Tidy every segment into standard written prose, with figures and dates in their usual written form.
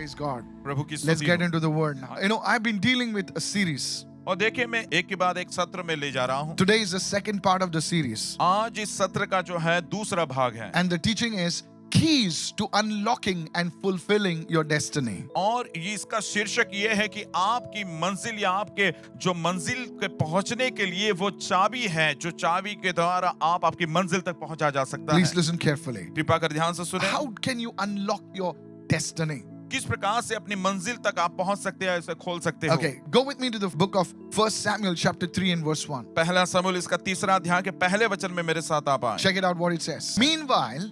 Praise God. प्रभु की Let's स्तुति get हो। into the word now. You know, I've been dealing with a series. और देखिए मैं एक के बाद एक सत्र में ले जा रहा हूँ। Today is the second part of the series. आज इस सत्र का जो है दूसरा भाग है And the teaching is keys to unlocking and fulfilling your destiny. और ये इसका शीर्षक ये है कि आपकी मंजिल या आपके जो मंजिल के पहुंचने के लिए वो चाबी है, जो चाबी के द्वारा आप आपकी मंजिल तक पहुंचा जा सकता Please है। listen carefully. कृपा कर ध्यान से सुने। How can you unlock your destiny? किस प्रकार से अपनी मंजिल तक आप पहुंच सकते हैं, इसे खोल सकते हो। Okay, go with me to the book of 1 Samuel chapter 3 and verse 1. पहला समूएल इसका तीसरा अध्याय के पहले वचन में मेरे साथ आप आए। Check it out what it says. Meanwhile,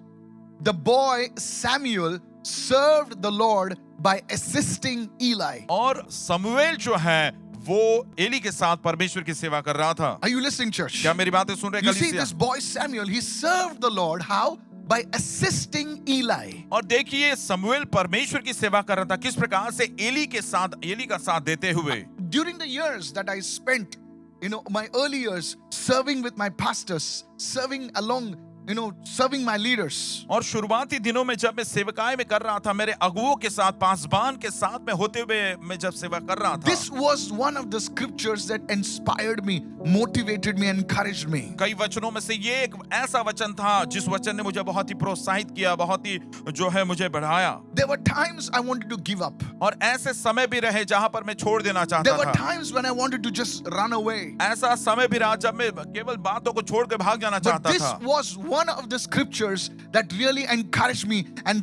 the boy Samuel served the Lord by assisting Eli. और समूएल जो है वो एली के साथ परमेश्वर की सेवा कर रहा था। Are you listening, church? क्या मेरी बातें सुन रहे You see, कलीसिया? this boy Samuel, he served the Lord. How? By assisting Eli. और देखिए समूएल परमेश्वर की सेवा कर रहा था किस प्रकार से एली का साथ देते हुए। During the years that I spent, my early years serving with my pastors, serving along, serving my leaders. और शुरुआती दिनों में जब मैं सेवकाई में कर रहा था, मेरे अगुओं के साथ, पासबान के साथ में होते हुए मैं जब सेवा कर रहा था, This was one of the scriptures that inspired me, motivated me, encouraged me. कई वचनों में से ये एक ऐसा वचन था जिस वचन ने मुझे बहुत ही प्रोत्साहित किया, बहुत ही जो है मुझे बढ़ाया। There were times I wanted to give up. और ऐसे समय भी रहे जहां पर मैं छोड़ देना There चाहता were था। times when I wanted to just run away. ऐसा समय भी रहा जब मैं केवल बातों को छोड़ के भाग जाना But चाहता this था। was one of the scriptures that really encouraged me and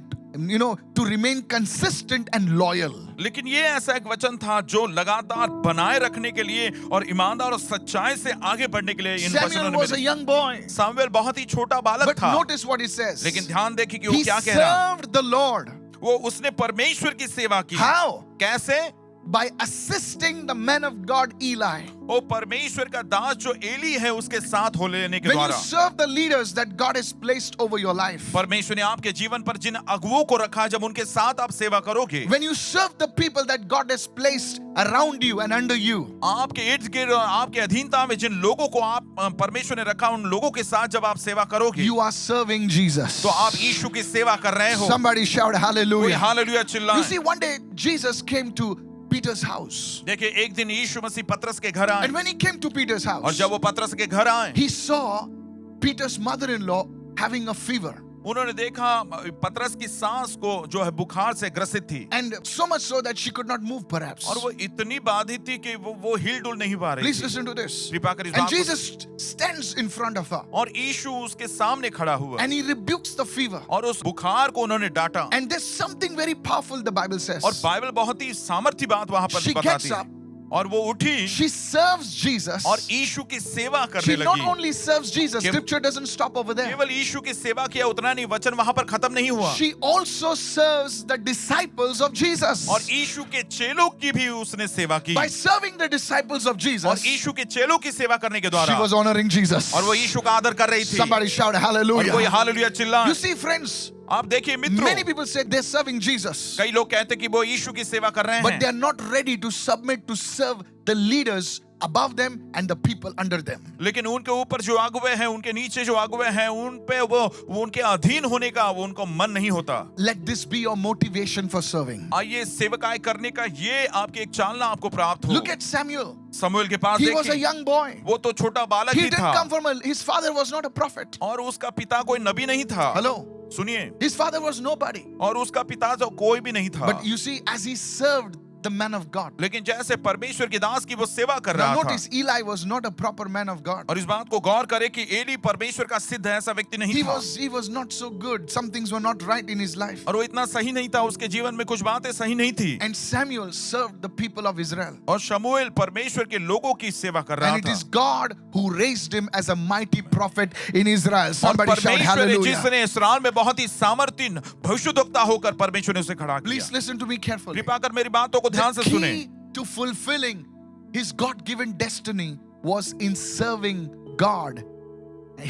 to remain consistent and loyal. लेकिन ये ऐसा एक वचन था जो लगातार बनाए रखने के लिए और ईमानदार और सच्चाई से आगे बढ़ने के लिए इन वचनों Samuel ने was a मेरे- young boy. सामुएल बहुत ही छोटा बालक But था, notice what it says. लेकिन ध्यान देखिए कि वो He क्या कह रहा है। served the Lord. वो उसने परमेश्वर की सेवा की। How? कैसे? By assisting the man of God Eli. वो परमेश्वर का दास जो एली है उसके साथ हो लेने के When you द्वारा serve the leaders that God has placed over your life, परमेश्वर ने आपके जीवन पर जिन अगुओं को रखा, जब उनके साथ आप सेवा करोगे, when you serve the people that God has placed around you and under you, आपके इर्द गिर्द और आपके अधीनता में जिन लोगों को आप परमेश्वर ने रखा, उन लोगों के साथ जब आप सेवा करोगे you are serving Jesus. तो आप यीशु की सेवा कर रहे हो। Somebody shout कोई hallelujah. हालेलुया You चिल्लाए। see, one day Jesus came to Peter's house. देखिए एक दिन यीशु मसीह पतरस के घर आए And when he came to Peter's और house, जब वो पतरस के घर आए, he saw Peter's mother-in-law having a fever. उन्होंने देखा पतरस की सास को जो है बुखार से ग्रसित थी And so much so that she could not move perhaps. और वो इतनी बाधित थी कि वो हिल डुल नहीं पा रही Please थी। listen to this. कृपा कर इस And बात को- Jesus stands in front of her और यीशु उसके सामने खड़ा हुआ and he rebukes the fever. और उस बुखार को उन्होंने डांटा। And there's something very powerful the Bible says. और बाइबल बहुत ही सामर्थ्य बात वहां पर She बताती gets है। up. और वो उठी She serves Jesus. और यीशु की सेवा करने She not लगी। only serves Jesus, cave- scripture doesn't stop over there. केवल यीशु की सेवा किया उतना नहीं, वचन वहां पर खत्म नहीं हुआ। She also serves the disciples of Jesus. और यीशु के चेलों की भी उसने सेवा की। By serving the disciples of और Jesus, यीशु के चेलों की सेवा करने के she द्वारा was honoring Jesus. और वो यीशु का आदर कर रही थी। Somebody shout और कोई hallelujah. हालेलुया चिल्लाए। You see, friends, आप देखिए मित्रों, many people say they're serving Jesus, कई लोग कहते कि वो यीशु की सेवा कर रहे but हैं, they're not ready to submit to serve the leaders above them and the people under them. लेकिन उनके ऊपर जो अगुवे हैं, उनके नीचे जो अगुवे हैं, उन पे वो उनके अधीन होने का वो उनको मन नहीं होता। Let this be your motivation for serving. आइए सेवकाई करने का ये आपकी एक चालना आपको प्राप्त हो। Look at Samuel. समूएल के पास He was a देखिए, young boy. वो तो छोटा बालक He ही didn't था come from his father was not a prophet. और उसका पिता कोई नबी नहीं था। Hello. सुनिए, His father was nobody. और उसका पिता तो कोई भी नहीं था। But you see, as he served the man of God. लेकिन जैसे परमेश्वर के दास की वो सेवा कर Now रहा था, notice, Eli was not a proper man of God. और इस बात को गौर करे कि एली परमेश्वर का सिद्ध ऐसा व्यक्ति नहीं He था was not so good. Some things were not right in his life. और वो इतना सही नहीं था, उसके जीवन में कुछ बातें सही नहीं थी। And Samuel served the people of Israel. और शमूएल परमेश्वर के लोगों की सेवा कर रहा And it था is God who raised him as a mighty prophet in Israel. और Somebody shout परमेश्वर ने hallelujah. जिसने इसराइल में बहुत ही सामर्थ्य भविष्यद्वक्ता होकर परमेश्वर ने उसे खड़ा Please किया। listen to me carefully. कृपा कर मेरी बातों को ध्यान The से सुने। key to fulfilling his God-given destiny was in serving God,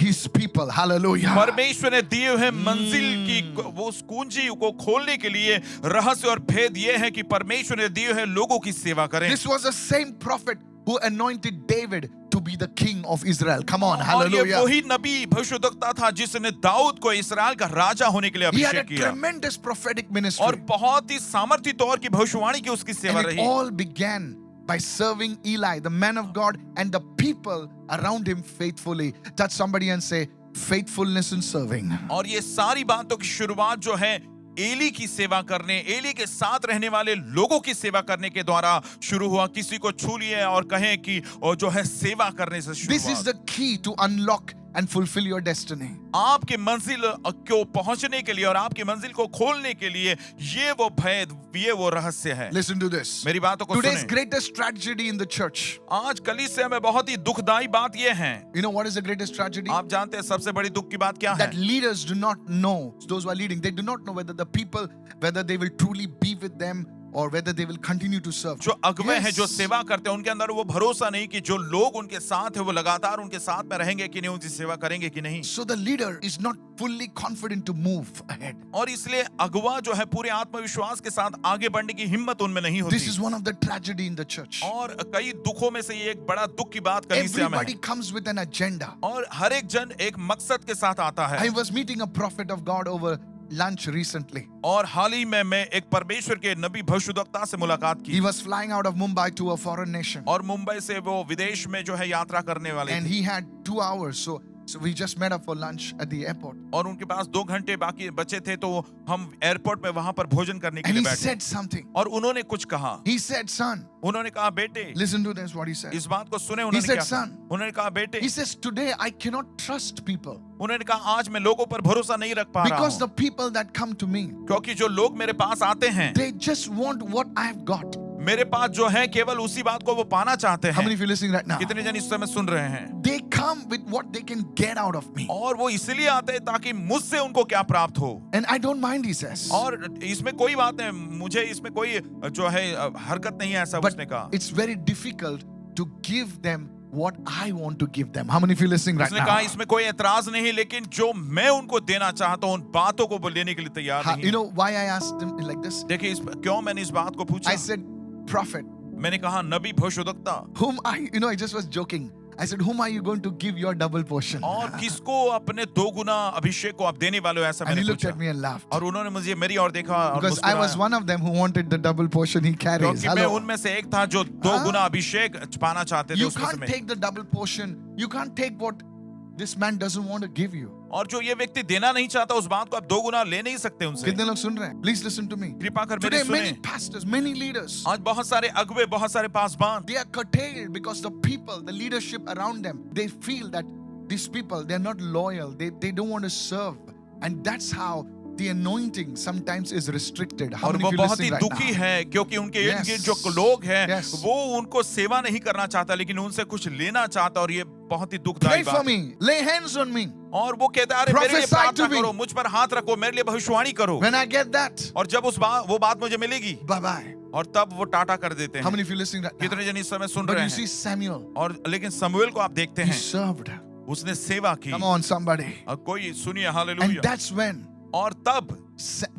his people. Hallelujah. परमेश्वर ने दिए हुए मंजिल की वो उस कुंजी को खोलने के लिए रहस्य और भेद ये है कि परमेश्वर ने दिए हुए लोगों की सेवा करें। This was the same prophet who anointed David to be the king of Israel. Come on, और ये hallelujah. वही नबी भविष्यद्वक्ता था जिसने दाऊद को इस्राएल का राजा होने के लिए He had a अभिषेक किया tremendous prophetic और ministry. बहुत ही सामर्थ्य तौर की भविष्यवाणी की उसकी सेवा And it रही all began by serving Eli, the man of God, and the people around him faithfully. Touch somebody and say, faithfulness in serving. और ये सारी बातों की शुरुआत जो है एली की सेवा करने, एली के साथ रहने वाले लोगों की सेवा करने के द्वारा शुरू हुआ। किसी को छू लिए और कहें कि और जो है सेवा करने से This is शुरुआत। the key to unlock and fulfill your destiny. आपके मंजिल को पहुंचने के लिए और आपकी मंजिल को खोलने के लिए ये वो भेद, ये वो रहस्य है। Listen to this. मेरी बातों को Today's सुनें। greatest tragedy in the church. आज कलीसिया में बहुत ही दुखदाई बात ये है। You know what is the greatest tragedy? आप जानते हैं सबसे बड़ी दुख की बात क्या है? That leaders do not know, those who are leading, they do not know whether the people, whether they will truly be with them or whether they will continue to serve. जो अगुवे हैं, जो Yes. सेवा करते हैं, उनके अंदर वो भरोसा नहीं कि जो लोग उनके साथ है वो लगातार उनके साथ में रहेंगे कि नहीं, उनकी सेवा करेंगे कि नहीं। So the leader is not fully confident to move ahead. और इसलिए अगुवा जो है पूरे आत्मविश्वास के साथ आगे बढ़ने की हिम्मत उनमें नहीं This होती। is one of the tragedy in the church. और कई दुखों में से ये एक बड़ा दुख की बात कलीसिया में Everybody है। comes with an agenda. और हर एक जन एक मकसद के साथ आता I है। was meeting a prophet of God over lunch recently. और हाल ही में मैं एक परमेश्वर के नबी भविष्यद्वक्ता से मुलाकात He की was flying out of Mumbai to a foreign nation. और मुंबई से वो विदेश में जो है यात्रा करने वाले And थे। he had 2 hours. So we just met up for lunch at the airport. और उनके पास 2 घंटे बाकी बचे थे तो हम एयरपोर्ट में वहां पर भोजन करने के And लिए he बैठे said something. और उन्होंने कुछ कहा। He said, son, उन्होंने कहा बेटे, listen to this, what he said. इस बात को सुने। उन्होंने said, क्या कहा? "Son." उन्होंने कहा बेटे, He says, today I cannot trust people उन्होंने कहा आज मैं लोगों पर भरोसा नहीं रख पा रहा because हूं the people that come to me, क्योंकि जो लोग मेरे पास आते हैं they just want what I've got. मेरे पास जो है केवल उसी बात को वो पाना चाहते How many हैं। of you listening right now? कितने जन इस समय सुन रहे हैं? They come with what they can get out of me. और वो इसलिए आते हैं ताकि मुझसे उनको क्या प्राप्त हो। And I don't mind, he says. और इसमें कोई बात नहीं, मुझे इसमें कोई जो है हरकत नहीं है ऐसा But उसने कहा। it's very difficult to give them what I want to give them. How many of you listening right उसने कहा now? इसमें कोई एतराज नहीं, लेकिन जो मैं उनको देना चाहता हूँ उन बातों को वो लेने के लिए तैयार नहीं You है। know why I asked him like this? देखिए क्यों मैंने इस बात को पूछा। I said, prophet, मैंने कहा नबी भविष्यद्वक्ता, whom I just was joking. I said, whom are you going to give your double portion? और किसको अपने 2 गुना अभिषेक को आप देने वाले हो, ऐसा And he मैंने looked पूछा। at me and laughed. और उन्होंने मुझे मेरी ओर देखा और Because I was मुस्कुराया। one of them who wanted the double portion he carries. क्योंकि मैं Hello. उनमें से एक था जो 2 हाँ? गुना अभिषेक पाना चाहते थे You उसमें से can't मैं। take the double portion. You can't take what this man doesn't want to give you. और जो ये व्यक्ति देना नहीं चाहता उस बात को आप 2 गुना ले नहीं सकते उनसे। कितने लोग सुन रहे हैं? Please listen to me. कृपा कर मेरी Today सुने। many pastors, many leaders, आज बहुत सारे अगुवे, बहुत सारे पासबान, they are curtailed because the people, the leadership around them, they feel that these people, they're not loyal. They don't want to serve. And that's how the anointing sometimes is restricted. How और many वो of you बहुत ही listening right दुखी now? है क्योंकि उनके इर्द Yes. गिर्द जो लोग हैं Yes. वो उनको सेवा नहीं करना चाहता, लेकिन उनसे कुछ लेना चाहता, और ये बहुत ही Pray दुखदायी for बात है। me. Lay hands on me. और वो कहता है अरे मेरे लिए Prophesy प्रार्थना to me. करो, मुझ पर हाथ रखो, मेरे लिए भविष्यवाणी करो। When I get that, और जब वो बात मुझे मिलेगी bye-bye. और तब वो टाटा कर देते How हैं। many of you listening right now? कितने जन इस समय सुन But रहे you see हैं? Samuel, और लेकिन समूएल को आप देखते he हैं served. उसने सेवा की। Come on, somebody. और कोई सुनिए And हालेलुया। that's when और तब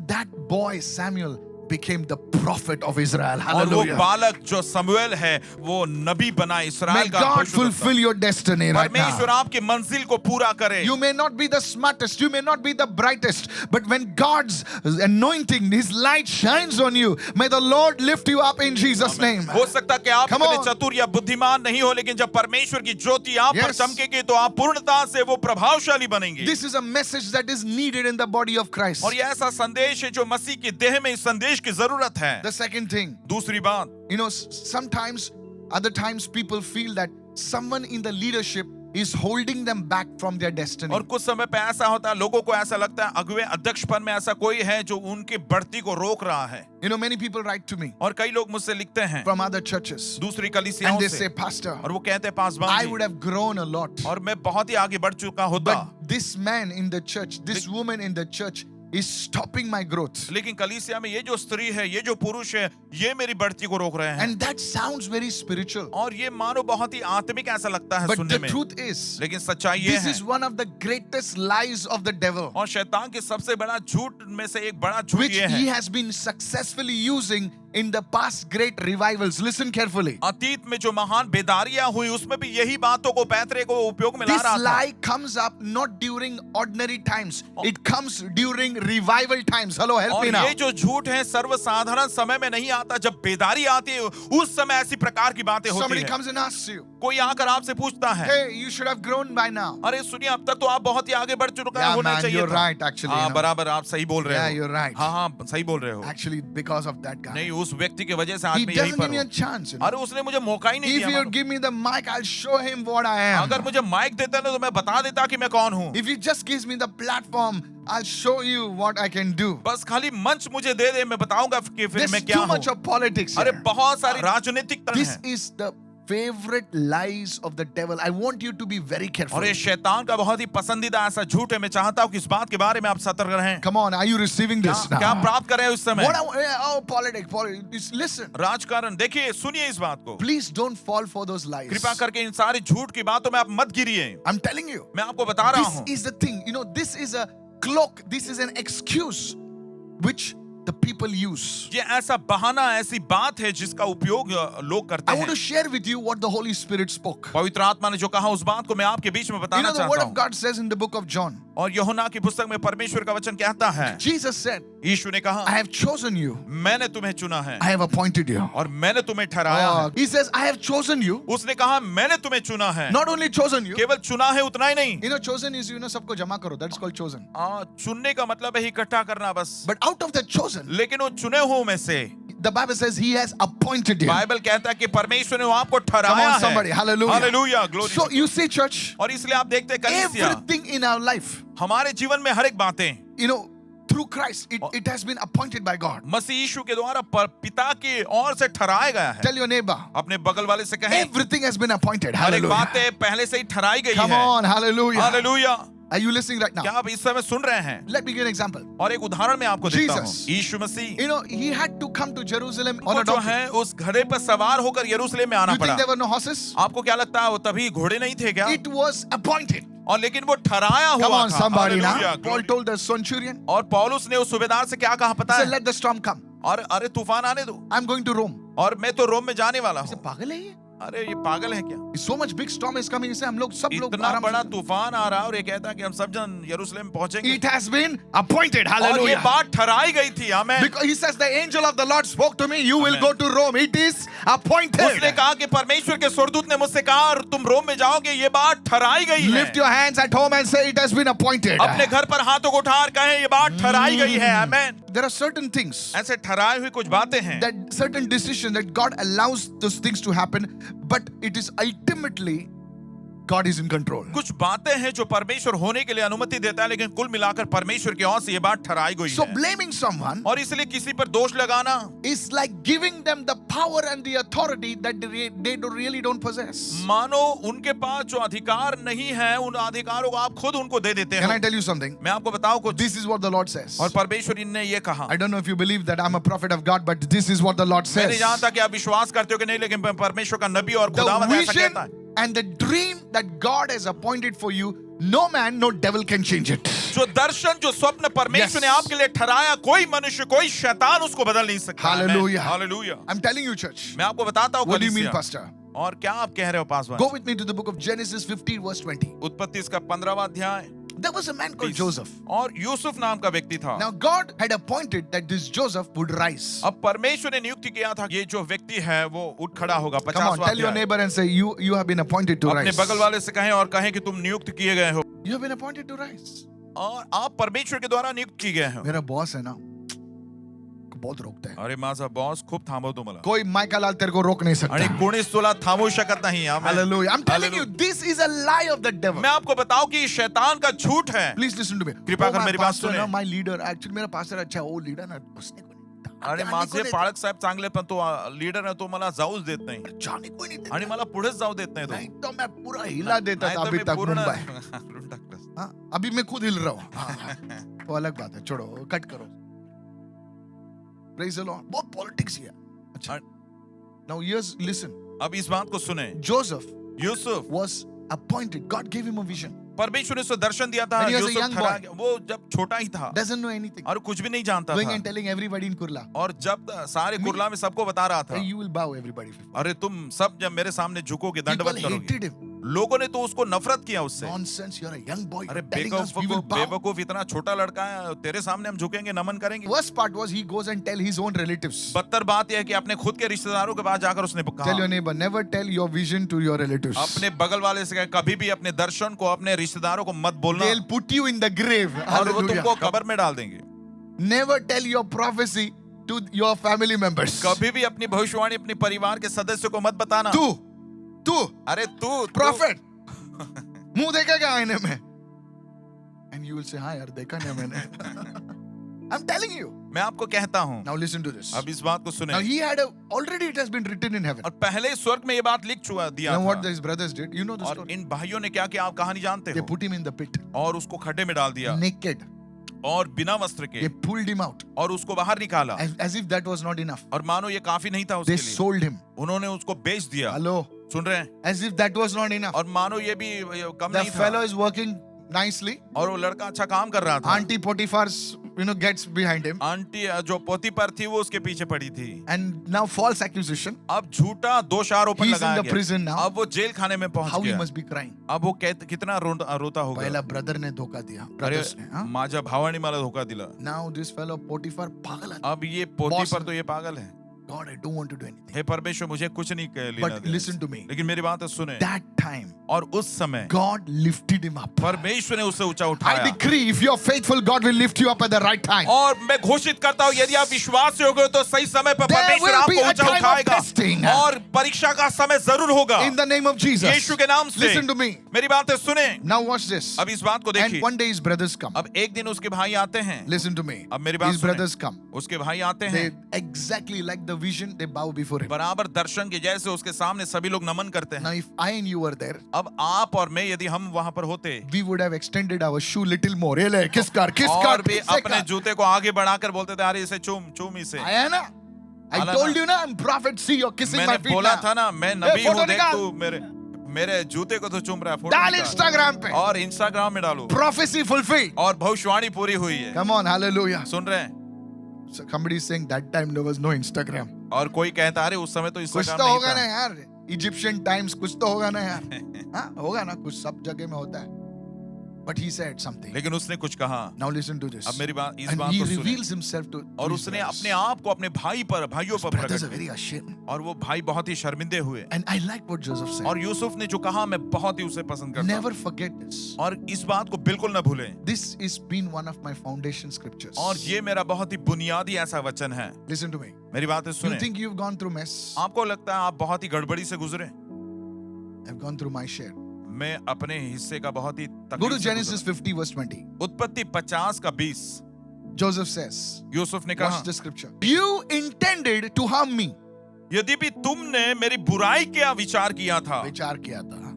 that boy Samuel became the prophet of Israel. और वो Hallelujah. बालक जो समूएल है वो नबी बना May इस्राएल का God भविष्यद्वक्ता। fulfill your destiny right परमेश्वर now. आपकी मंजिल को पूरा करे। You may not be the smartest, you may not be the brightest, but when God's anointing, His light shines on you, may the Lord lift you up in Jesus' name. हो सकता कि आप Come इतने on. चतुर या बुद्धिमान नहीं हो, लेकिन जब परमेश्वर की ज्योति आप पर Yes. चमकेगी तो आप पूर्णता से वो प्रभावशाली बनेंगे। This is a message that is needed in the body of Christ. और ये ऐसा संदेश है जो मसीह की देह में इस संदेश की जरूरत है। The second thing, दूसरी बात, you know, sometimes, other times people feel that someone in the leadership is holding them back from their destiny. और कुछ समय पे ऐसा होता है, लोगों को ऐसा लगता है अगुवे अध्यक्ष पद में ऐसा कोई है जो उनकी बढ़ती को रोक रहा है। You know, many people write to me और कई लोग मुझसे लिखते हैं from other churches दूसरी and कलीसियाओं they से, say, Pastor, और वो कहते हैं Paswan I ji, would have grown a lot, और मैं बहुत ही आगे बढ़ चुका होता, but this man in the church, this woman in the church is stopping my growth. लेकिन कलीसिया में ये जो स्त्री है, ये जो पुरुष है, ये मेरी बढ़ती को रोक रहे हैं। And that sounds very spiritual. और ये मानो बहुत ही आत्मिक ऐसा लगता है But सुनने the में, truth is, लेकिन सच्चाई ये this है, is one of the greatest lies of the devil, और शैतान के सबसे बड़ा झूठ में से एक बड़ा झूठ which ये he है has been successfully using in the past great revivals. Listen carefully. अतीत में जो महान बेदारियां हुई उसमें भी यही बातों को पैतरे को उपयोग में ला This रहा था। lie comes up not during ordinary times. It comes during revival times. Hello, help और me now. ये जो झूठ है सर्वसाधारण समय में नहीं आता, जब बेदारी आती है उस समय ऐसी प्रकार की बातें होती Somebody है। comes and asks you, कोई आकर आपसे पूछता है, hey, you should have grown by now. अरे सुनिए अब तक तो आप बहुत ही आगे बढ़ चुका Yeah, होना man, चाहिए you're था। right, actually. हाँ you know. बराबर आप सही बोल रहे Yeah, हो। you're right. हाँ हाँ सही बोल रहे हो। Actually, because of that guy. नहीं उस व्यक्ति की वजह से आज He मैं यहीं doesn't पर give me a हूँ। chance. You know. अरे उसने मुझे मौका ही नहीं If दिया। you मानो। give me the mic, I'll show him what I am. अगर मुझे माइक देता ना तो मैं बता देता कि मैं कौन हूँ। If he just gives me the platform, I'll show you what I can do. बस खाली मंच मुझे दे दे, मैं बताऊंगा कि फिर There's मैं क्या too much हूँ। of politics अरे here. बहुत सारी राजनीतिक तर्क This है is the favorite lies of the devil. I want you to be very careful. और ये शैतान का बहुत ही पसंदीदा ऐसा झूठ है। मैं चाहता हूँ कि इस बात के बारे में आप सतर्क रहें। Come on, are you receiving this now? क्या प्राप्त कर रहे हैं उस समय? Oh, politics. Listen, राजकारण देखिए, सुनिए इस बात को। please don't fall for those lies. कृपा करके इन सारी झूठ की बातों में आप मत गिरिए। I'm telling you. मैं आपको बता रहा This हूँ, is the thing. You know, this is a cloak. This is an excuse which the people use. ये ऐसा बहाना, ऐसी बात है जिसका उपयोग लोग करते I want to हैं। share with you what the Holy Spirit spoke. पवित्र आत्मा ने जो कहा उस बात को मैं आपके बीच में You बताना know, the चाहता word of हूँ। God says in the book of John, और यूहन्ना की पुस्तक में परमेश्वर का वचन कहता है, Jesus said, यीशु ने कहा, I have chosen you. मैंने तुम्हें चुना है I have appointed you. और मैंने तुम्हें ठहराया है। He says, I have chosen you. उसने कहा मैंने तुम्हें चुना है। Not only chosen you. केवल चुना है उतना ही नहीं। You know, chosen is, सबको जमा करो. That's called chosen. चुनने का मतलब है इकट्ठा करना बस। But out of the chosen, लेकिन वो चुने हुओं में से the Bible says he has appointed you. Bible कहता है कि परमेश्वर ने आपको Come ठहराया on, somebody. है। Hallelujah. Hallelujah, glory. So you see, church, और इसलिए आप देखते हैं कलीसिया, everything in our life, हमारे जीवन में हर एक बातें through Christ, it has been appointed by God. मसीह यीशु के द्वारा पिता की ओर से ठहराया गया है। Tell your neighbor, अपने बगल वाले से कहें, everything has been appointed. हर एक Hallelujah. बातें पहले से ही ठहराई गई Come है। on, hallelujah. Hallelujah. Are you listening right क्या now? आप इस समय सुन रहे हैं? Let me give an example. और एक उदाहरण मैं आपको देता हूँ। Jesus. Yeshu Masih You know, he had to come to Jerusalem on को a जो donkey. है उस घोड़े पर सवार होकर यरूशलेम में आना You think पड़ा। there were no horses? आपको क्या लगता है वो तभी घोड़े नहीं थे क्या? It was appointed. और लेकिन वो ठहराया Come हुआ on, था। somebody now. Hallelujah, Paul glory। told the centurion, और पौलुस ने उस सूबेदार से क्या कहा पता he said, है? let the storm come. और अरे तूफान आने दो, I'm going to Rome. और मैं तो रोम में जाने वाला He said, हूँ। पागल है ये? अरे ये पागल है क्या? So much big storm is coming. He said, हम लोग सब लोग इतना आराम बड़ा से- तूफान आ रहा है और ये कहता है कि हम सब जन यरूशलेम पहुंचेंगे। It has been appointed. और ये Hallelujah. बात ठहराई गई थी। आमेन। Because he says, the angel of the Lord spoke to me, you will Amen. go to Rome. It is appointed. उसने कहा कि परमेश्वर के स्वर्गदूत ने मुझसे कहा और तुम रोम में जाओगे, ये बात ठहराई गई है। Lift your hands at home and say, it has been appointed. अपने घर पर हाथों को उठा कहें ये बात ठहराई गई है। आमेन। There are certain things, ऐसे ठहराई हुई कुछ बातें हैं that certain decisions that God allows those things to happen, but it is ultimately God is in control. कुछ बातें हैं जो परमेश्वर होने के लिए अनुमति देता है, लेकिन कुल मिलाकर परमेश्वर की ओर से ये बात ठहराई गई So है। blaming someone और इसलिए किसी पर दोष लगाना is like giving them the power and the authority that they really don't possess. मानो उनके पास जो अधिकार नहीं है उन अधिकारों को आप खुद उनको दे देते Can I हैं। tell you something? मैं आपको बताऊं कुछ, This is what the Lord says. और परमेश्वर ने ये कहा। I don't know if you believe that I'm a prophet of God, but this is what the Lord मैं नहीं says. जानता कि आप विश्वास करते हो कि नहीं, लेकिन परमेश्वर का नबी और The खुदावंद ऐसा vision कहता है। and the dream that God has appointed for you, no man, no devil can change it. जो दर्शन, जो स्वप्न परमेश्वर ने Yes. आपके लिए ठहराया, कोई मनुष्य, कोई शैतान उसको बदल नहीं सकता। Hallelujah. Hallelujah. I'm telling you, church. मैं आपको बताता हूँ What do you mean, कलीसिया। Pastor? और क्या आप कह रहे हो Paswan? Go with me to the book of Genesis 15, verse 20. उत्पत्ति इसका 15वां अध्याय। There was a man called Joseph. और यूसुफ नाम का व्यक्ति था। Now God had appointed that this Joseph would rise. अब परमेश्वर ने नियुक्ति किया था ये जो व्यक्ति है वो उठ खड़ा होगा। Come on, 50वां tell your अध्याय। neighbor and say, you have been appointed to अपने rise. बगल वाले से कहें और कहें कि तुम नियुक्त किए गए हो You have been appointed to rise. और आप परमेश्वर के द्वारा नियुक्त किए गए हो। मेरा बॉस है ना, बहुत रोकता है. अरे माझा बॉस खूप थांबवतो मला कोई माइकल लाल तेरे को रोक नहीं आणि सकता. कोणीच तुला थांबवू शकत नाही। आमेन। Hallelujah. I'm telling you, Hallelujah. this is a lie of the devil. मैं आपको बताऊं कि ये शैतान का झूठ है। Please listen to me. कृपा कर my मेरी बात pastor सुने। ना, my leader, actually मेरा pastor अच्छा है, वो leader ना, उसने को नहीं देता. आणि जाने माझे को नहीं पाळक साहेब चांगले पण तो लीडर आहे तो मला जाऊच देत नाही देता. जाने को नहीं देता. आणि मला पुढेच जाऊ देत नाही तो। नहीं तो मैं पूरा हिला देता नाही था तर अभी मी तक पूर्ण मुंबई. हाणून टाकलंस। हाँ, अभी मैं खुद हिल रहा हूँ. हाँ, वो अलग बात है, छोड़ो, कट करो. Praise the Lord. बहुत politics है. अच्छा. Now listen. अब इस बात को सुने। Joseph Yusuf was appointed. God gave him a vision. परमेश्वर ने उसे दर्शन दिया था। When he was a Yusuf young ठहरा boy. गया। वो जब छोटा ही था Doesn't know anything. और कुछ भी नहीं जानता Going था, and telling everybody in Kurla, और जब सारे कुरला में सबको बता रहा था, "Hey, you will bow everybody. अरे तुम सब जब मेरे सामने झुकोगे, People दंडवत hated करोगे। him. लोगों ने तो उसको नफरत किया उससे। Nonsense, you're a young boy. अरे You're telling us we will bow. बेवकूफ, इतना छोटा लड़का है, तेरे सामने हम झुकेंगे, नमन करेंगे। Worst part was he goes and tell his own relatives. बदतर बात यह है कि अपने खुद के रिश्तेदारों के पास जाकर उसने Tell कहा, your neighbor, never tell your vision to your relatives. अपने बगल वाले से कहे, कभी भी अपने दर्शन को अपने रिश्तेदारों को मत बोलना, They'll put you in the grave. और वो तुमको Hallelujah. कब्र में डाल देंगे। Never tell your prophecy to your family members. कभी भी अपनी भविष्यवाणी अपने परिवार के सदस्यों को मत बताना। तू अरे तू prophet मुंह देखा क्या आईने में? And you will say, हाँ यार देखा नहीं मैंने. I'm telling you. मैं आपको कहता हूँ, Now listen to this. अब इस बात को सुने। Now he had already it has been written in heaven. और पहले ही स्वर्ग में ये बात लिख चुका You दिया know what था। his brothers did? You know the और story. इन भाइयों ने क्या किया, आप कहानी जानते They हो? put him in the pit, और उसको खड्डे में डाल दिया, naked. और बिना वस्त्र के, They pulled him out और उसको बाहर निकाला। as if that was not enough. और मानो ये काफी नहीं था They उसके लिए, sold him. उन्होंने उसको बेच दिया। Hello. सुन रहे हैं? As if that was not enough. और मानो ये भी कम The नहीं fellow था, is working nicely. और वो लड़का अच्छा काम कर रहा था। Auntie Potiphar's, gets behind him. Aunty जो पोती पर थी वो उसके पीछे पड़ी थी। And now false accusation. अब झूठा दोष आरोपण He's in लगाया the prison गया। now. अब वो जेल खाने में पहुंच How he गया। must be crying. अब वो कितना रोता होगा। पहला brother ने धोखा दिया. अरे Brothers ने, हाँ? माझ्या भावाने मला धोखा दिला। Now this fellow Potiphar पागल है. अब ये पोती Boss- पर तो ये पागल है। God, I don't want to do anything. हे परमेश्वर, मुझे कुछ नहीं लेना But देना listen इससे। to me. लेकिन मेरी बात सुने, That time, और उस समय God lifted him up. परमेश्वर ने उसे ऊंचा I उठाया। decree, if you're faithful, God will lift you up at the right time. और मैं घोषित करता हूँ, यदि आप विश्वासी होगे तो सही समय पर There परमेश्वर will be आपको a ऊंचा time of उठाएगा, testing. और परीक्षा का समय जरूर होगा। In the name of Jesus. यीशु के नाम से Listen to me. मेरी बातें सुने। Now watch this. अब इस बात को And देखिए। one day his brothers come. अब एक दिन उसके भाई आते हैं। Listen to me. अब मेरी बात His सुने। brothers come. उसके भाई आते They हैं, exactly like the vision, they bow before him. बराबर दर्शन के जैसे उसके सामने सभी लोग नमन करते Now हैं। if I and you were there, अब आप और मैं यदि हम वहां पर होते, we would have extended our shoe little more. ये ले, kiss कर, और भी किससे अपने कर? जूते को आगे बढ़ाकर बोलते थे, अरे इसे चूम चूम इसे। आया ना? I आला told ना? you ना, I'm prophet. See, you're kissing my मैंने feet बोला now. था ना, मैं नबी फोटो हूँ, देख निकाल। तू मेरे जूते को तो चूम रहा है। फोटो डाल निकाल। Instagram पे. और इंस्टाग्राम में डालो। Prophecy fulfilled. और भविष्यवाणी पूरी हुई है। Come on, hallelujah. सुन रहे हैं? Somebody is saying that time there was no Instagram. और कोई कहता, अरे उस समय तो कुछ इंस्टाग्राम तो नहीं होगा ना था। यार. Egyptian times कुछ तो होगा ना यार. हाँ होगा ना, कुछ सब जगह में होता है. But he said something. लेकिन उसने कुछ कहा। Now listen to this. अब मेरी बात, इस And बात he को सुने। reveals himself to और his उसने brothers. अपने आप को अपने भाइयों पर प्रकट Brothers are किया। very ashamed. और वो भाई बहुत ही शर्मिंदे हुए। And I like what Joseph said. और यूसुफ ने जो कहा, मैं बहुत ही उसे पसंद करता हूँ। Never forget this. और इस बात को बिल्कुल न भूलें। This has been one of my foundation scriptures. और ये मेरा बहुत ही बुनियादी ऐसा वचन है। Listen to me. मेरी बातें You सुने। think you've gone through mess? आपको लगता है आप बहुत ही गड़बड़ी से गुजरे? I've gone through my share. मैं अपने हिस्से का बहुत ही Go तकलीफ to से Genesis गुजरा। 50 verse 20. उत्पत्ति 50 का 20। Joseph says, यूसुफ ने कहा, watch the scripture. You intended to harm me. यद्यपि तुमने मेरी बुराई क्या विचार किया था, विचार किया था.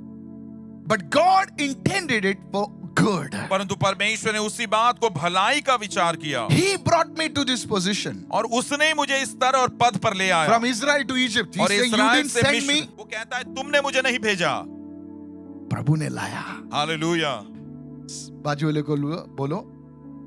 But God intended it for good. परंतु परमेश्वर ने उसी बात को भलाई का विचार किया, He brought me to this position. और उसने मुझे इस स्तर और पद पर ले आया। From Israel to Egypt. He's और saying, you इस्राएल didn't से send मिस्र, me. वो कहता है तुमने मुझे नहीं भेजा। प्रभु ने लाया. हालेलुया। बाजू वाले को बोलो,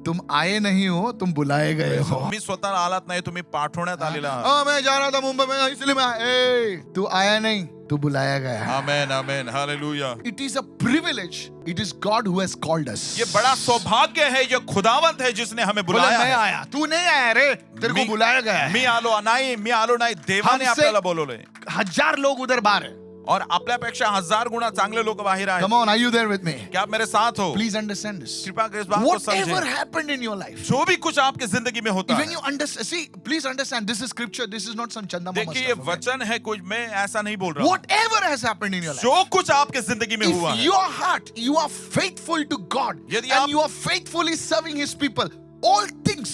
तुम आए नहीं हो, तुम बुलाए गए हो. तुम्ही स्वतः आलात नाही, तुम्ही पाठवण्यात आलेला आहात। मैं जा रहा था मुंबई में, इसलिए मैं आया. तू आया नहीं, तू बुलाया गया. Amen amen hallelujah. It is a privilege. It is God who has called us. ये बड़ा सौभाग्य है, ये खुदावंत है जिसने हमें बोला बुलाया मैं है। आया, तू नहीं आया रे, तेरे को बुलाया गया है. मी आलो नाही, देवाने हमसे- आपल्याला बोलवलंय। 1000 लोग उधर बाहर है. और आपल्यापेक्षा 1000 गुणा चांगले लोक बाहेर आहेत। Come on, are you there with me? क्या आप मेरे साथ हो? Please understand this. कृपा कर इस बात को Whatever समझें। happened in your life, जो भी कुछ आपके जिंदगी में होता when है, you understand, see, please understand, this is scripture. This is not some chanda mama देखिए ये stuff. Okay? वचन है, कुछ मैं ऐसा नहीं बोल रहा हूं। Whatever has happened in your life, जो कुछ आपके जिंदगी में हुआ if है, your heart, you are faithful to God, यदि and आप- you are faithfully serving His people, all things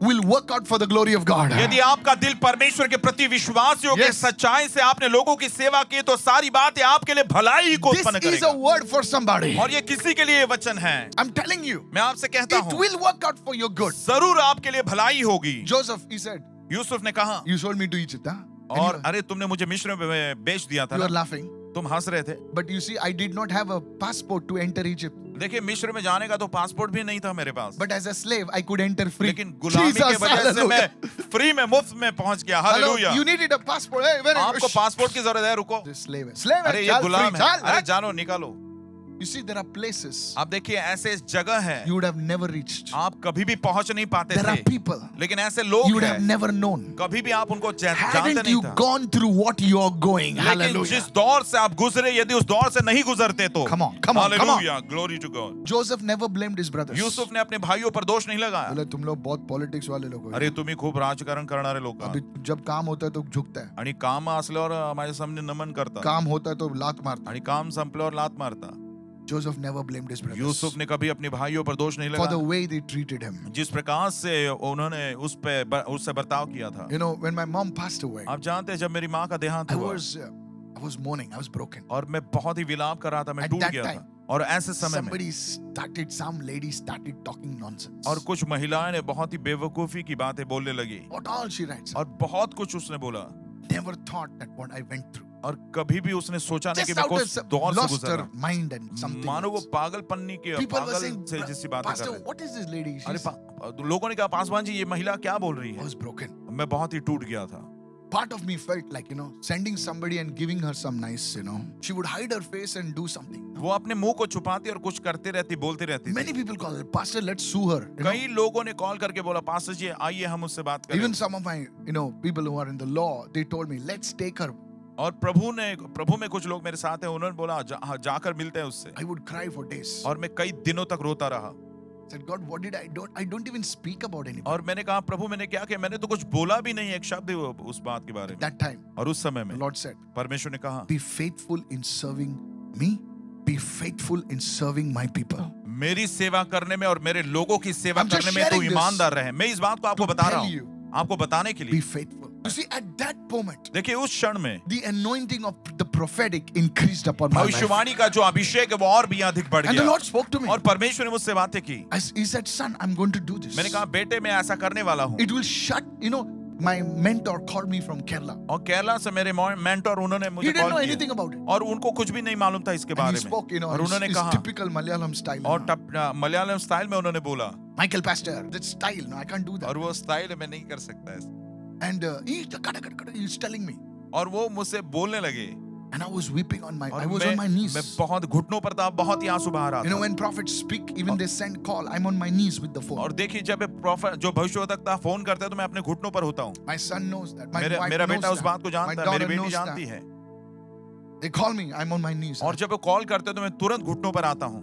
will work out for the glory of God. यदि आपका दिल परमेश्वर के प्रति विश्वास योग्य Yes. सच्चाई से आपने लोगों की सेवा की, तो सारी बातें आपके लिए भलाई को This उत्पन्न is करेगा। a word for somebody. और ये किसी के लिए वचन है। I'm telling you, मैं आपसे कहता it हूँ, will work out for your good. जरूर आपके लिए भलाई होगी। Joseph, he said, यूसुफ ने कहा, you sold me to Egypt, huh? And और you, अरे तुमने मुझे मिस्र में बेच दिया था you are ना, laughing. तुम हंस रहे थे। But you see, I did not have a passport to enter Egypt. देखिए मिस्र में जाने का तो पासपोर्ट भी नहीं था मेरे पास, But as a slave, I could enter free. लेकिन गुलामी के Jesus, वजह से hallelujah. मैं फ्री में मुफ्त में पहुंच गया। Hello, hallelujah. you needed a passport. Hey, very आपको good. पासपोर्ट की जरूरत है, रुको। This slave है. Slave है, अरे ये चल, गुलाम free, है, चल, अरे जानो निकालो। You see, there are places आप देखिए ऐसे जगह है you would have never reached. आप कभी भी पहुंच नहीं पाते There are थे, people लेकिन ऐसे you लोग would have हैं never known. कभी भी आप उनको जानते Hadn't नहीं you था, gone through what you're going? लेकिन Hallelujah. जिस दौर से आप गुजरे, यदि उस दौर से नहीं गुजरते तो Come on, come on, come on. Hallelujah, glory to God. Joseph never blamed his brothers. Yusuf ने अपने भाइयों पर दोष नहीं लगाया। बोले तुम लोग बहुत पॉलिटिक्स वाले लोग हो. अरे तुम्ही खूप राजकारण करणारे लोक अभी जब काम होता है तो झुकता है. आणि काम असल्यावर माझ्या सामने नमन करता काम होता है तो लात मारता आणि काम संपल्यावर लात मारता। है. Joseph never blamed his brothers Yusuf ने कभी अपने भाइयों पर दोष नहीं for the लगाया, way they treated him. जिस प्रकार से उन्होंने उससे बर्ताव किया था। You know, when my mom passed away, आप जानते हैं जब मेरी माँ का देहांत I हुआ was mourning. I was broken. और मैं बहुत ही विलाप कर रहा था, मैं At टूट that गया time, था। और ऐसे समय में some lady started talking nonsense. और कुछ महिलाएं ने बहुत ही बेवकूफी की बातें बोलने लगी What all she writes. और बहुत कुछ उसने बोला Never thought that what I went through. और कभी भी उसने सोचा नहीं कि Just मैं out कुछ of दौर से lost गुजरा। her mind and something. मानो वो else. पागलपन्नी की People were पागल saying, से जैसी बातें कर Pastor, रहे थे। what is this lady? अरे She's, लोगों ने कहा पासवान जी ये महिला क्या बोल रही I है। was broken. मैं बहुत ही टूट गया था। Part of me felt like, sending somebody and giving her some nice, she would hide her face and do something. वो अपने मुंह को छुपाती और कुछ करते रहती, बोलती रहती Many थी। people call her, Pastor, let's sue her. कई लोगों ने कॉल करके बोला पास्टर जी आइए हम उससे बात करें। Even some of my, people who are in the law, they told me, let's take her. और प्रभु में कुछ लोग मेरे साथ हैं, उन्होंने बोला जाकर मिलते हैं उससे। I would cry for days. और मैं कई दिनों तक रोता रहा I said, God, what did I do? I don't even speak about anybody. और मैंने कहा प्रभु मैंने क्या किया, मैंने तो कुछ बोला भी नहीं एक शब्द उस बात के बारे में। That time, और उस समय the में Lord said, परमेश्वर ने कहा be faithful in serving me. Be faithful in serving my people. मेरी सेवा करने में और मेरे लोगों की सेवा I'm just करने में तो sharing this ईमानदार रहे। मैं इस बात को आपको to बता tell रहा you. हूँ, आपको बताने के Be लिए। faithful. You see, at that moment, देखिए उस क्षण में the anointing of the prophetic increased upon my life. भविष्यवाणी का जो अभिषेक है वो और भी अधिक बढ़ And the गया। Lord spoke to me. और परमेश्वर ने मुझसे बातें की। He said, son, I'm going to do this. मैंने कहा बेटे मैं ऐसा करने वाला हूँ। It will shut, my mentor called me from Kerala. और केरला से मेरे मेंटर उन्होंने He मुझे didn't know कॉल anything किया about it. और उनको कुछ भी नहीं मालूम था इसके And he बारे में। spoke, और उन्होंने his कहा typical Malayalam style. और मलयालम स्टाइल में उन्होंने बोला Michael Pastor, that style, no, I can't do that. और वो स्टाइल में नहीं कर सकता है। And he's telling me. और वो मुझसे बोलने लगे And I was weeping on और I was on my knees. मैं बहुत घुटनों पर था, बहुत ही आंसू बहा रहा था। When prophets speak, even they send call, I'm on my knees with the phone. और देखिए जब प्रॉफिट जो भविष्यवक्ता फोन करते हैं तो मैं अपने घुटनों पर होता हूँ। My son knows that. My wife मेरा knows बेटा उस that. बात को My जानता है, मेरी daughter बेटी knows जानती that. है। They call me, I'm on my knees. और जब वो कॉल करते हैं तो मैं तुरंत घुटनों पर आता हूँ।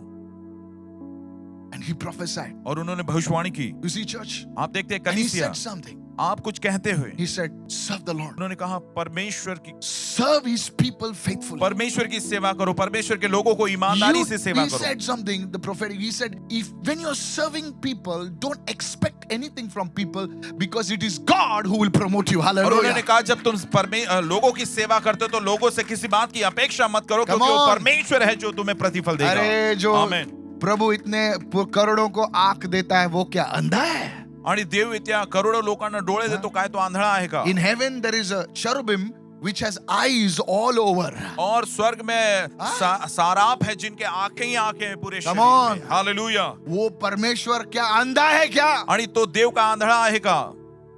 And he prophesied. और उन्होंने भविष्यवाणी की। You see, church? आप देखते हैं And he कलीसिया, said something. आप कुछ कहते हुए He said, serve the Lord. उन्होंने कहा परमेश्वर की Serve his people faithfully. परमेश्वर की सेवा करो, परमेश्वर के लोगों को ईमानदारी से सेवा He करो। said something, the prophetic. He said, if when you're serving people, don't expect anything from people because it is God who will promote you. और उन्होंने Hallelujah. कहा जब तुम लोगों की सेवा करते हो तो लोगों से किसी बात की अपेक्षा मत करो Come क्योंकि वो on. परमेश्वर है जो तुम्हें प्रतिफल देगा। अरे जो आमीन। प्रभु इतने करोड़ों को आंख देता है वो क्या अंधा है? आणि देव इत्या करोडो लोकांना डोळे देतो काय तो आंधळा आहे का? In heaven there is a cherubim which has eyes all over. और स्वर्ग में साराप है जिनके आंखें ही आंखें हैं पूरे Come शरीर on. में। हालेलुया। वो परमेश्वर क्या अंधा है क्या? आणि तो देव का आंधळा आहे का?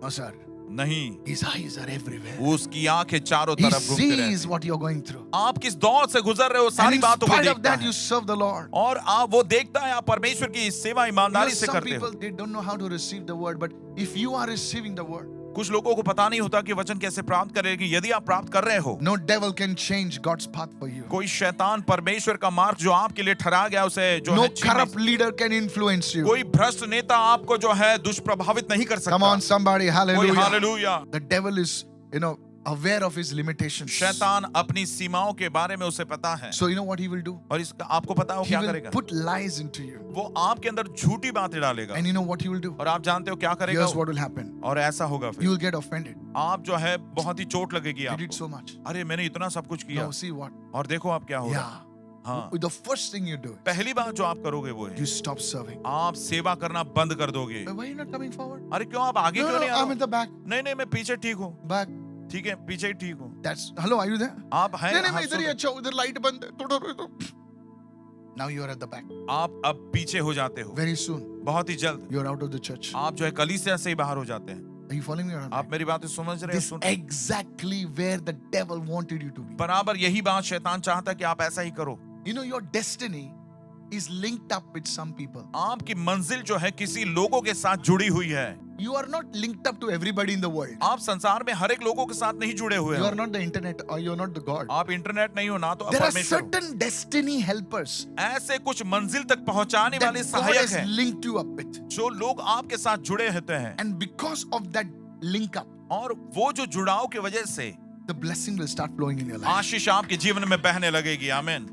No sir. नहीं, His eyes are everywhere. उसकी आंखें चारों He तरफ घूमती रहती sees what you're going through. आप किस दौर से गुजर रहे हो And सारी in बातों को spite of देखता that, है you serve the Lord. और आप वो देखता है आप परमेश्वर की सेवा ईमानदारी से Some करते people हो। they don't know how to receive the word, but if you are receiving the word, कुछ लोगों को पता नहीं होता कि वचन कैसे प्राप्त करेंगे। यदि आप प्राप्त कर रहे हो, no devil can change God's path for you. कोई शैतान परमेश्वर का मार्ग जो आपके लिए ठहरा गया उसे जो No है छीन नहीं corrupt leader can influence you. कोई भ्रष्ट नेता आपको जो है दुष्प्रभावित नहीं कर सकता। Come on, somebody, कोई hallelujah. Hallelujah. The devil is, aware of his limitations. शैतान अपनी सीमाओं के बारे में उसे पता है So you know what he will do? और इसका आपको पता है वो He क्या will करेगा? put lies into you. वो आपके अंदर झूठी बातें डालेगा And you know what he will do? और आप जानते हो क्या करेगा Here's वो? what will happen. और ऐसा होगा You फिर will get offended. आप जो है बहुत ही चोट लगेगी You did आपको। so much. अरे मैंने इतना सब कुछ किया No, see what? और देखो आप क्या होगा। Yeah. हाँ, The first thing you do, पहली बात जो आप करोगे वो है you stop serving. आप सेवा करना बंद कर दोगे। Why are you not coming forward? अरे क्यों आप आगे No, क्यों no, नहीं आ I'm रहे in the back. हो? नहीं नहीं मैं पीछे ठीक हूँ। Back. ठीक है पीछे ही ठीक हूँ। That's hello. Are you there? आप हैं नहीं नहीं आप मैं इधर ही सुनो। अच्छा हूँ, इधर लाइट बंद है, थोड़ा रुको। Now you are at the back. आप अब पीछे हो जाते हो, Very soon, बहुत ही जल्द you are out of the church. आप जो है कलीसिया से ही बाहर हो जाते हैं। Are you following me or not? आप मेरी बातें समझ रहे हैं? This soon, exactly where the devil wanted you to be. बराबर यही बात शैतान चाहता है कि आप ऐसा ही करो। You know, your destiny is linked up with some people. आपकी मंजिल जो है किसी लोगों के साथ जुड़ी हुई है। You are not linked up to everybody in the world. आप संसार में हर एक लोगों के साथ नहीं जुड़े हुए You are हो। not the internet or you are not the God. आप इंटरनेट नहीं हो ना तो आप There are परमेश्वर हो। certain destiny helpers ऐसे कुछ मंजिल तक पहुंचाने that वाले God सहायक has हैं linked you up with. जो लोग आपके साथ जुड़े होते हैं, And because of that link up, और वो जो जुड़ाव की वजह से the blessing will start flowing in your life. आशीष आपके जीवन में बहने लगेगी। आमीन।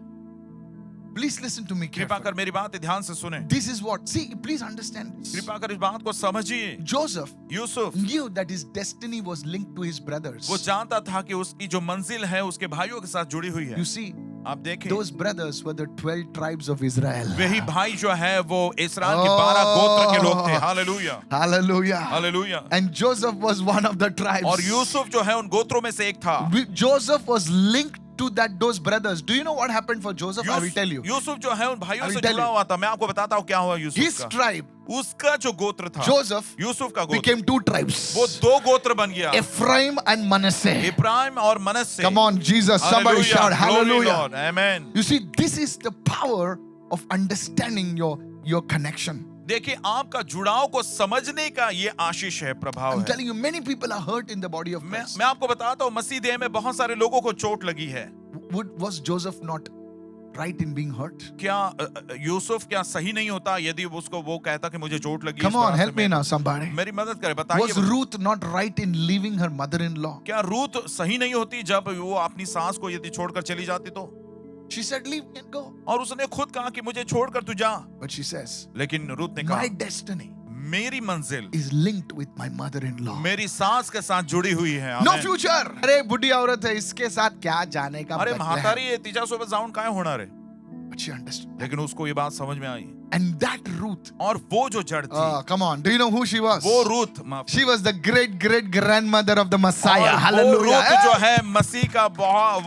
Please listen to me कृपा carefully. कर मेरी बात ध्यान से सुने। This is what, see, please understand this. कृपा कर इस बात को समझिए। Joseph Yusuf knew that his destiny was linked to his brothers. वो जानता था कि उसकी जो मंजिल है उसके भाइयों के साथ जुड़ी हुई है। You see, आप देखें, those brothers were the 12 tribes of Israel. वही भाई जो है वो इस्राएल के 12 गोत्र के लोग थे। Hallelujah, Hallelujah. Hallelujah. And Joseph was one of the tribes. और यूसुफ जो है उन गोत्रों में से एक था। Joseph was linked to those brothers. Do you know what happened for Joseph? I will tell you. Yusuf जो है उन I भाइयों will से tell जुड़ा you. हुआ था। मैं आपको बताता हूँ क्या हुआ यूसुफ His का। tribe, उसका जो गोत्र था, Joseph, यूसुफ का गोत्र, became 2 tribes. वो 2 गोत्र बन गया, Ephraim and Manasseh. इब्राहिम और मनश्शे। Come on, Jesus. Somebody shout Glory hallelujah. Lord. Amen. You see, this is the power of understanding your connection. देखिए, आपका जुड़ाव को समझने का ये आशीष है, प्रभाव I'm है। telling you, many people are hurt in the body of मैं Christ. आपको बताता हूँ, मसीह देह में बहुत सारे लोगों को चोट लगी है। Was Joseph not right in being hurt? क्या यूसुफ क्या सही नहीं होता यदि उसको वो कहता कि मुझे चोट लगी? Come इस on, बात help से me now, somebody. मेरी मदद करे, Was बताइए। Ruth not right in leaving her mother-in-law? क्या रूत सही नहीं होती जब वो अपनी सास को यदि छोड़कर चली जाती तो? She said, leave me and go. और उसने खुद कहा कि मुझे छोड़कर तू जा। But she says, लेकिन रूत ने कहा, my destiny मेरी मंजिल is linked with my mother-in-law. मेरी सास के साथ जुड़ी हुई है। No आमीन। future. अरे बुढ़ी औरत है, इसके साथ क्या जाने का अरे मतलब म्हातारी है? ये तिच्यासोबत जाऊन काय होणार आहे? But she understood. लेकिन उसको ये बात समझ में आई। And that Ruth, और वो जो जड़ थी, come on, do you know who she was? वो रूत, माफ, She was the great grandmother of the Messiah. और वो Hallelujah. रूत जो Hey! है मसीह का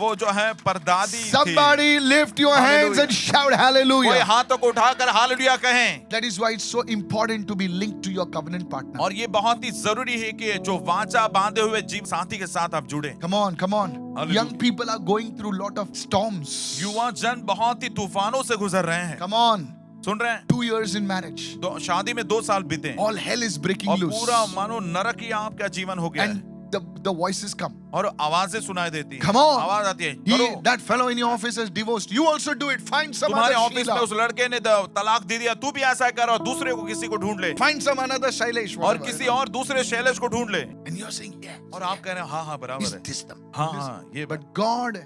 वो जो है परदादी थी। Somebody lift your hands Hallelujah. and shout कोई hallelujah. हाथों को उठाकर हालेलुया कहें। That is why it's so important to be linked to your covenant partner. और ये बहुत ही जरूरी है कि जो वाचा बांधे हुए जीव साथी के साथ आप जुड़े। Come on, come on. Hallelujah. Young people are going through lot of storms. युवा जन बहुत ही तूफानों से गुजर रहे हैं। Come on. सुन रहे हैं? 2 years in marriage. शादी में 2 साल बीते हैं All hell is breaking और loose. पूरा मानो नरक ही आपका जीवन हो गया है। And the voices come. और आवाजें सुनाई देती हैं। Come on. आवाज आती है, करो। That fellow in your office is divorced. You also do it. Find some तुम्हारे other ऑफिस में Sheila. उस लड़के ने तलाक दे दिया, तू भी ऐसा कर और दूसरे को किसी को ढूंढ ले Find some another Shailesh. और whatever. किसी और दूसरे शैलेश को ढूंढ ले। And you're saying, yeah. और आप कह रहे हैं हाँ हाँ बराबर Is है, this the हाँ हाँ ये But God,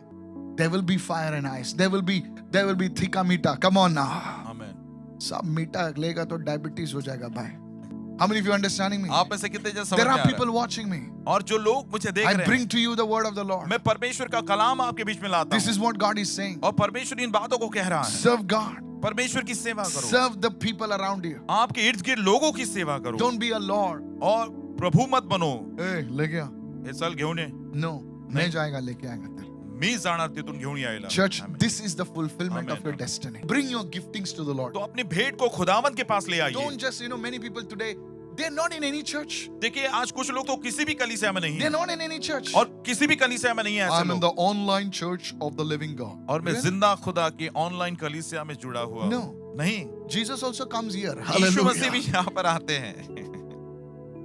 there will be fire and ice. There will be thika mita. Come on now. आमीन। सब मीठा लेगा तो डायबिटीज हो जाएगा भाई. How many of you understanding me? आप में से कितने जन समझ There में आ are रहा people है? watching me. और जो लोग मुझे देख I रहे bring हैं, to you the word of the Lord. मैं परमेश्वर का कलाम आपके बीच में लाता This हूँ is what God is saying. और परमेश्वर इन बातों को कह रहा है। Serve God. परमेश्वर की सेवा करो, Serve the people around you. आपके इर्द गिर्द लोगों की सेवा करो Don't be a lord. और प्रभु मत बनो। Hey, लेके आ. हे चल घेऊन ये, No, नहीं जाएगा लेके आएगा तेरे. मी जाणार तिथून घेऊन यायला। Church, आमीन। this is the fulfillment of Amen. your destiny. Bring your giftings to the Lord. तो अपनी भेंट को खुदावंद के पास ले आइए। Don't just, many people today, they're not in any church. देखिए आज कुछ लोग तो किसी भी कलीसिया में नहीं They're है not in any church. और किसी भी कलीसिया में नहीं है ऐसे I'm in लोग। the online church of the living God. और मैं Really? जिंदा खुदा की ऑनलाइन कलीसिया में जुड़ा हुआ हूँ। No. नहीं, Jesus also comes here. यीशु मसीह भी Hallelujah. यहाँ पर आते हैं।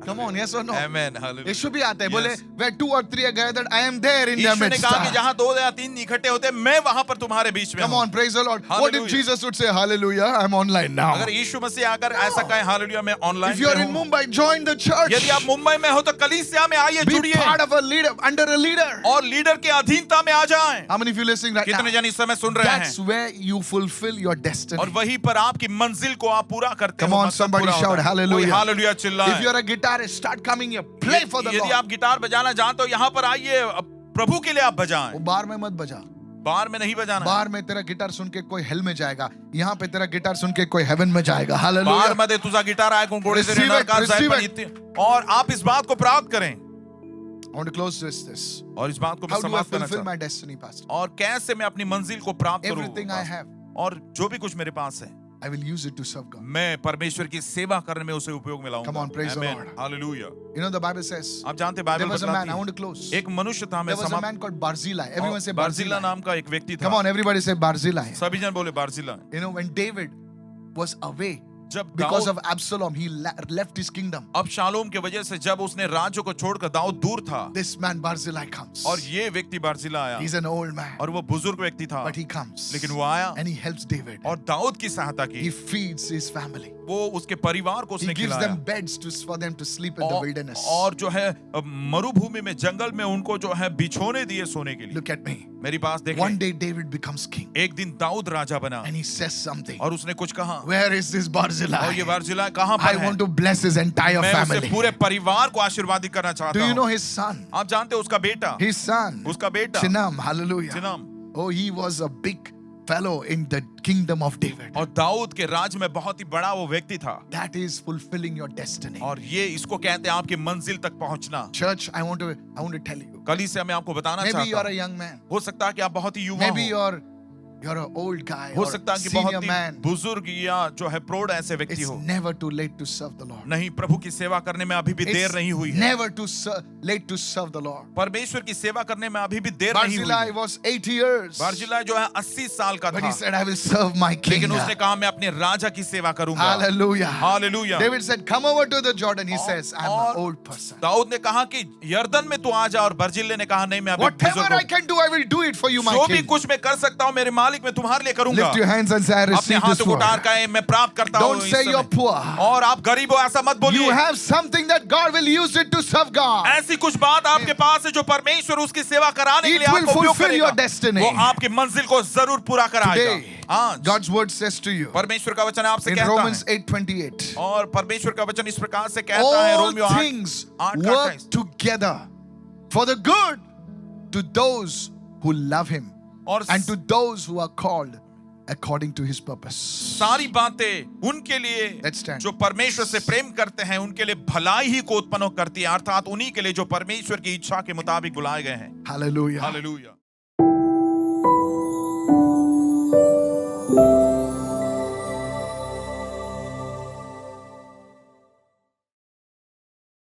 Come on, yes or no? Amen, hallelujah. यीशु भी आते हैं. Yes. बोले, where 2 or 3 are gathered, I am there in their यीशु ने midst. कहा कि जहाँ 2 या 3 इकट्ठे होते हैं, मैं वहां पर तुम्हारे बीच में Come हूँ। on, praise the Lord. What if Hallelujah. Jesus would say, hallelujah, I'm online now. अगर यीशु मसीह आकर ऐसा कहे हालेलुया मैं online If you're in Mumbai, join the church. यदि आप मुंबई में हो तो कलीसिया में आइए, Be जुड़िए part of a leader, under a leader. और लीडर के अधीनता में आ जाएं। How many of you listening right कितने now? जन इस समय सुन रहे That's हैं? where you fulfill your destiny. और वहीं पर आपकी मंजिल को आप पूरा करते Come हो। on, मकसद somebody पूरा होता shout है। hallelujah. कोई हालेलुया If चिल्लाए। you're a guitarist, start coming here. Play for the यदि Lord. आप गिटार बजाना जानते हो यहाँ पर आइए, प्रभु के लिए आप बजाएं। वो बार में मत बजा. बार में नहीं बजाना। बार में तेरा गिटार सुन के कोई हेल में जाएगा. यहाँ पे तेरा गिटार सुन के कोई हेवन में जाएगा. बार Hallelujah. मध्ये तुझा गिटार ऐकून कोणी तरी Receive it, नरकात जाईल, receive पण it. इथे- और आप इस बात को प्राप्त करें I want to close this. और इस बात को मैं How do I समाप्त करना fulfill चाहता my destiny, Pastor? हूं। और कैसे मैं अपनी मंजिल को प्राप्त करूं? Everything I have. और जो भी कुछ मेरे पास है I will use it to serve God. मैं परमेश्वर की सेवा करने में उसे उपयोग में लाऊंगा। Come on, praise the Amen. Lord. Hallelujah. You know, the Bible says आप जानते हैं there Bible was a man, I बताती want to है close. एक मनुष्य था, मैं There was a समाप्त man called Barzillai. Everyone say बारजिला Barzillai. नाम का एक व्यक्ति Come था। on, everybody say Barzillai. सभी जन बोले Barzillai. You know, when David was away जब because Daud of Absalom, he left his kingdom. अब शालोम के वजह से जब उसने राज्य को छोड़कर दाऊद दूर था This man Barzillai comes. और ये व्यक्ति बारजिला आया He's an old man, और वो बुजुर्ग व्यक्ति था, but he comes लेकिन वो आया and he helps David. और दाऊद की सहायता He की। feeds his family. वो उसके परिवार को He उसने gives खिलाया them beds for them to sleep in the wilderness. और जो है मरुभूमि में जंगल में उनको जो है बिछोने दिए सोने के लिए। Look at me. मेरी बात One देखें, day David becomes king एक दिन दाऊद राजा बना and he says something. और उसने कुछ कहा Where is this और ये Barzillai? बारजिला कहाँ I पर है? want to bless his entire मैं उसे family. पूरे परिवार को आशीर्वादित करना चाहता Do you know हूँ। his son? आप जानते हैं उसका बेटा, His son, उसका बेटा Chinam, hallelujah. चिनम Oh, he was a big fellow in the kingdom of David. और दाऊद के राज में बहुत ही बड़ा वो व्यक्ति था। That is fulfilling your destiny. और ये इसको कहते हैं आपकी मंजिल तक पहुंचना। Church, I want to tell you. कली से मैं आपको बताना Maybe you चाहता are a हूँ, young man. हो सकता है कि आप बहुत ही युवा Maybe हो, you're an old guy हो or सकता है कि senior बहुत ही man. बुजुर्ग या जो है प्रौढ़ ऐसे व्यक्ति It's हो। never too late to serve the Lord. नहीं, प्रभु की सेवा करने में अभी भी देर It's नहीं हुई है। never too late to serve the Lord. परमेश्वर की सेवा करने में अभी भी देर नहीं हुई Barzillai है। was 80 years, बारजिला जो है 80 साल का but था, he said, I will serve my king. लेकिन उसने कहा मैं अपने राजा की सेवा करूंगा। Hallelujah. Hallelujah. David said, come over to the Jordan. He says, I'm और an old person. दाऊद ने कहा कि यरदन में तू आ जा और बरजिल्ले ने कहा नहीं, मैं अभी Whatever बुजुर्ग I हूं। can do, I will do it for you, my जो भी king. कुछ मैं कर सकता हूँ मेरे मालिक, मैं तुम्हारे लिए करूंगा। Lift your hands and say, I अपने receive this हाथों को word. उठाकर कहें मैं प्राप्त करता हूँ Don't इस say समय। you're poor. और आप गरीब हो ऐसा मत You बोलिए। have something that God will use it to serve God. ऐसी कुछ बात आपके पास है जो परमेश्वर उसकी सेवा कराने के It लिए will आपको उपयोग fulfill your करेगा। destiny. वो आपकी मंजिल को जरूर पूरा कराएगा। Today, आज God's word says to you परमेश्वर का वचन आपसे in कहता Romans है 8:28, और परमेश्वर का वचन इस प्रकार से कहता है, all रोमियो 8 things 8 का work 28, together for the good to those who love Him और and to those who are called according to His purpose. सारी बातें उनके लिए Let's stand. जो परमेश्वर से प्रेम करते हैं उनके लिए भलाई ही को उत्पन्न करती है, अर्थात उन्हीं के लिए जो परमेश्वर की इच्छा के मुताबिक बुलाए गए हैं। Hallelujah. हालेलुया।